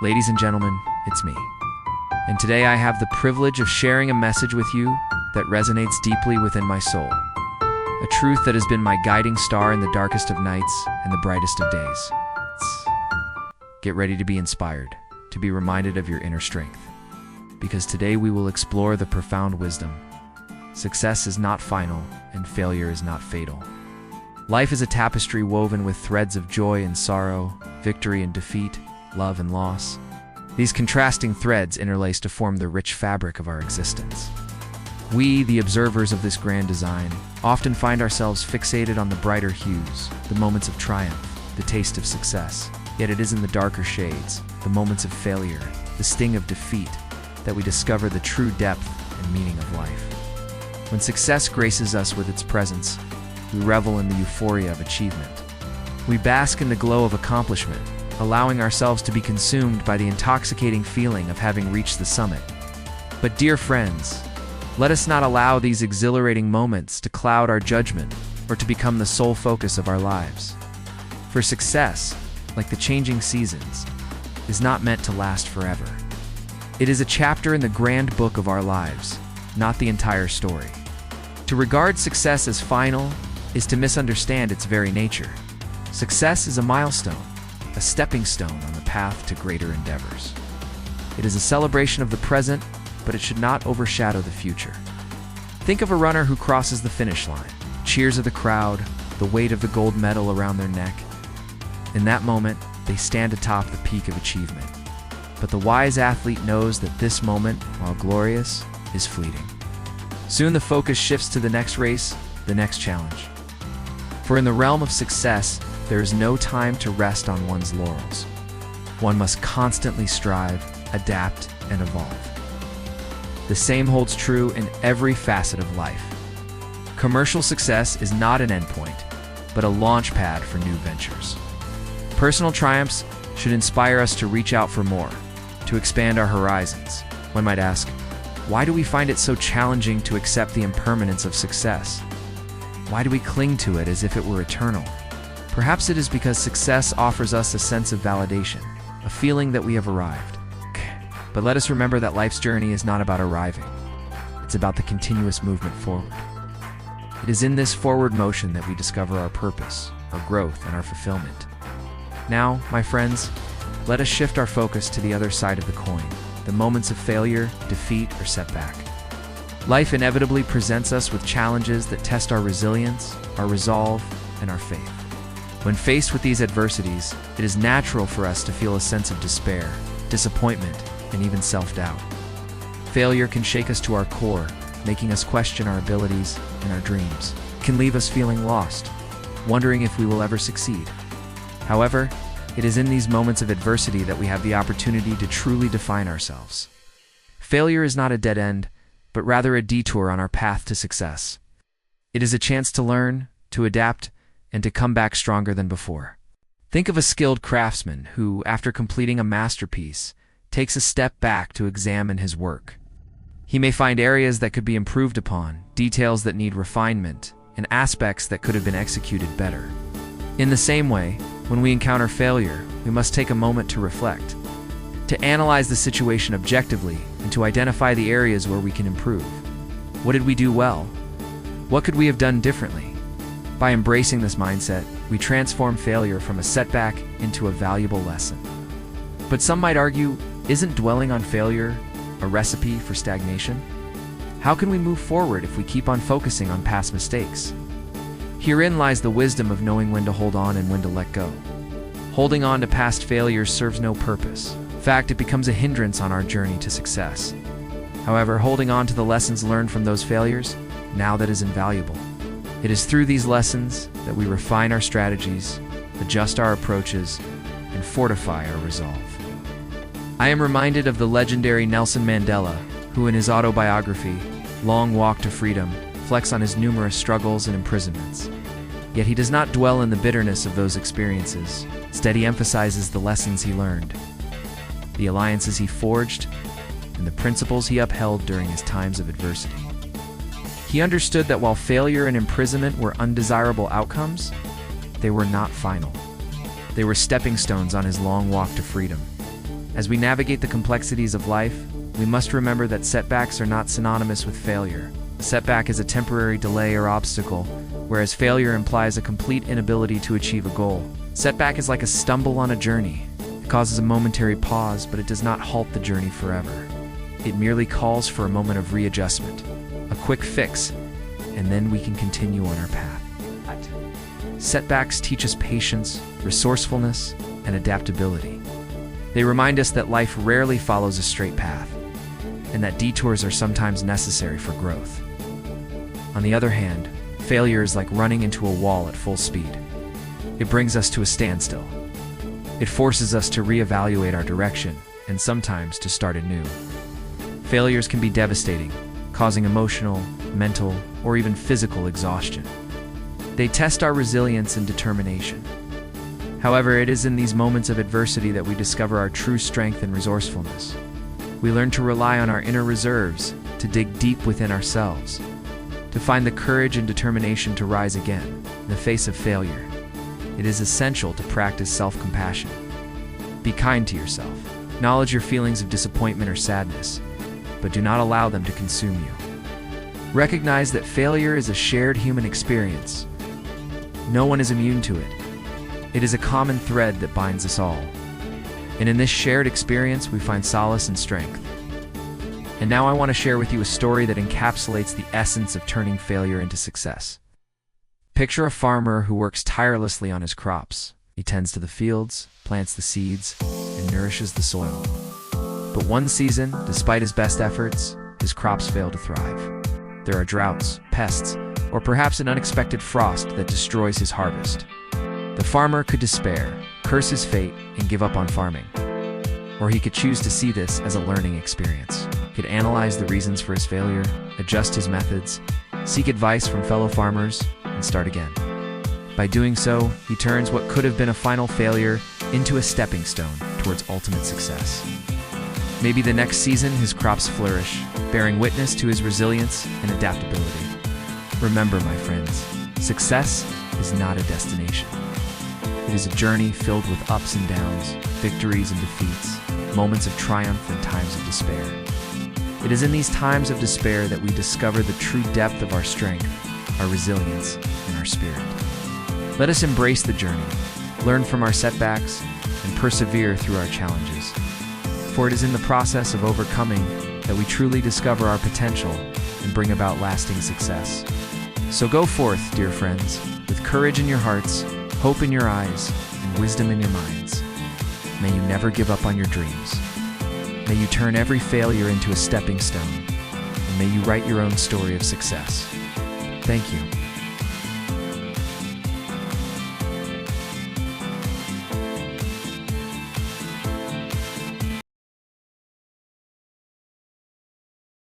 Ladies and gentlemen, it's me. And today I have the privilege of sharing a message with you that resonates deeply within my soul. A truth that has been my guiding star in the darkest of nights and the brightest of days. Get ready to be inspired, to be reminded of your inner strength. Because today we will explore the profound wisdom. Success is not final, and failure is not fatal. Life is a tapestry woven with threads of joy and sorrow, victory and defeat, love and loss. These contrasting threads interlace to form the rich fabric of our existence. We, the observers of this grand design, often find ourselves fixated on the brighter hues, the moments of triumph, the taste of success. Yet it is in the darker shades, the moments of failure, the sting of defeat, that we discover the true depth and meaning of life. When success graces us with its presence, we revel in the euphoria of achievement. We bask in the glow of accomplishment, allowing ourselves to be consumed by the intoxicating feeling of having reached the summit. But dear friends, let us not allow these exhilarating moments to cloud our judgment or to become the sole focus of our lives. For success, like the changing seasons, is not meant to last forever. It is a chapter in the grand book of our lives, not the entire story. To regard success as final is to misunderstand its very nature. Success is a milestone, a stepping stone on the path to greater endeavors. It is a celebration of the present, but it should not overshadow the future. Think of a runner who crosses the finish line, cheers of the crowd, the weight of the gold medal around their neck. In that moment, they stand atop the peak of achievement. But the wise athlete knows that this moment, while glorious, is fleeting. Soon the focus shifts to the next race, the next challenge. For in the realm of success, there is no time to rest on one's laurels. One must constantly strive, adapt, and evolve. The same holds true in every facet of life. Commercial success is not an endpoint, but a launch pad for new ventures. Personal triumphs should inspire us to reach out for more, to expand our horizons. One might ask, why do we find it so challenging to accept the impermanence of success? Why do we cling to it as if it were eternal? Perhaps it is because success offers us a sense of validation, a feeling that we have arrived. But let us remember that life's journey is not about arriving. It's about the continuous movement forward. It is in this forward motion that we discover our purpose, our growth, and our fulfillment. Now, my friends, let us shift our focus to the other side of the coin, the moments of failure, defeat, or setback. Life inevitably presents us with challenges that test our resilience, our resolve, and our faith. When faced with these adversities, it is natural for us to feel a sense of despair, disappointment, and even self-doubt. Failure can shake us to our core, making us question our abilities and our dreams. It can leave us feeling lost, wondering if we will ever succeed. However, it is in these moments of adversity that we have the opportunity to truly define ourselves. Failure is not a dead end, but rather a detour on our path to success. It is a chance to learn, to adapt, and to come back stronger than before. Think of a skilled craftsman who, after completing a masterpiece, takes a step back to examine his work. He may find areas that could be improved upon, details that need refinement, and aspects that could have been executed better. In the same way, when we encounter failure, we must take a moment to reflect, to analyze the situation objectively, and to identify the areas where we can improve. What did we do well? What could we have done differently? By embracing this mindset, we transform failure from a setback into a valuable lesson. But some might argue, isn't dwelling on failure a recipe for stagnation? How can we move forward if we keep on focusing on past mistakes? Herein lies the wisdom of knowing when to hold on and when to let go. Holding on to past failures serves no purpose. In fact, it becomes a hindrance on our journey to success. However, holding on to the lessons learned from those failures, now that is invaluable. It is through these lessons that we refine our strategies, adjust our approaches, and fortify our resolve. I am reminded of the legendary Nelson Mandela, who in his autobiography, Long Walk to Freedom, reflects on his numerous struggles and imprisonments. Yet he does not dwell in the bitterness of those experiences. Instead, he emphasizes the lessons he learned, the alliances he forged, and the principles he upheld during his times of adversity. He understood that while failure and imprisonment were undesirable outcomes, they were not final. They were stepping stones on his long walk to freedom. As we navigate the complexities of life, we must remember that setbacks are not synonymous with failure. A setback is a temporary delay or obstacle, whereas failure implies a complete inability to achieve a goal. Setback is like a stumble on a journey. It causes a momentary pause, but it does not halt the journey forever. It merely calls for a moment of readjustment, a quick fix, and then we can continue on our path. Setbacks teach us patience, resourcefulness, and adaptability. They remind us that life rarely follows a straight path, and that detours are sometimes necessary for growth. On the other hand, failure is like running into a wall at full speed. It brings us to a standstill. It forces us to reevaluate our direction, and sometimes to start anew. Failures can be devastating, causing emotional, mental, or even physical exhaustion. They test our resilience and determination. However, it is in these moments of adversity that we discover our true strength and resourcefulness. We learn to rely on our inner reserves, to dig deep within ourselves, to find the courage and determination to rise again in the face of failure. It is essential to practice self-compassion. Be kind to yourself. Acknowledge your feelings of disappointment or sadness, but do not allow them to consume you. Recognize that failure is a shared human experience. No one is immune to it. It is a common thread that binds us all. And in this shared experience, we find solace and strength. And now I want to share with you a story that encapsulates the essence of turning failure into success. Picture a farmer who works tirelessly on his crops. He tends to the fields, plants the seeds, and nourishes the soil. But one season, despite his best efforts, his crops fail to thrive. There are droughts, pests, or perhaps an unexpected frost that destroys his harvest. The farmer could despair, curse his fate, and give up on farming. Or he could choose to see this as a learning experience. He could analyze the reasons for his failure, adjust his methods, seek advice from fellow farmers, and start again. By doing so, he turns what could have been a final failure into a stepping stone towards ultimate success. Maybe the next season his crops flourish, bearing witness to his resilience and adaptability. Remember, my friends, success is not a destination. It is a journey filled with ups and downs, victories and defeats, moments of triumph and times of despair. It is in these times of despair that we discover the true depth of our strength, our resilience, and our spirit. Let us embrace the journey, learn from our setbacks, and persevere through our challenges. For it is in the process of overcoming that we truly discover our potential and bring about lasting success. So go forth, dear friends, with courage in your hearts, hope in your eyes, and wisdom in your minds. May you never give up on your dreams. May you turn every failure into a stepping stone, and may you write your own story of success. Thank you.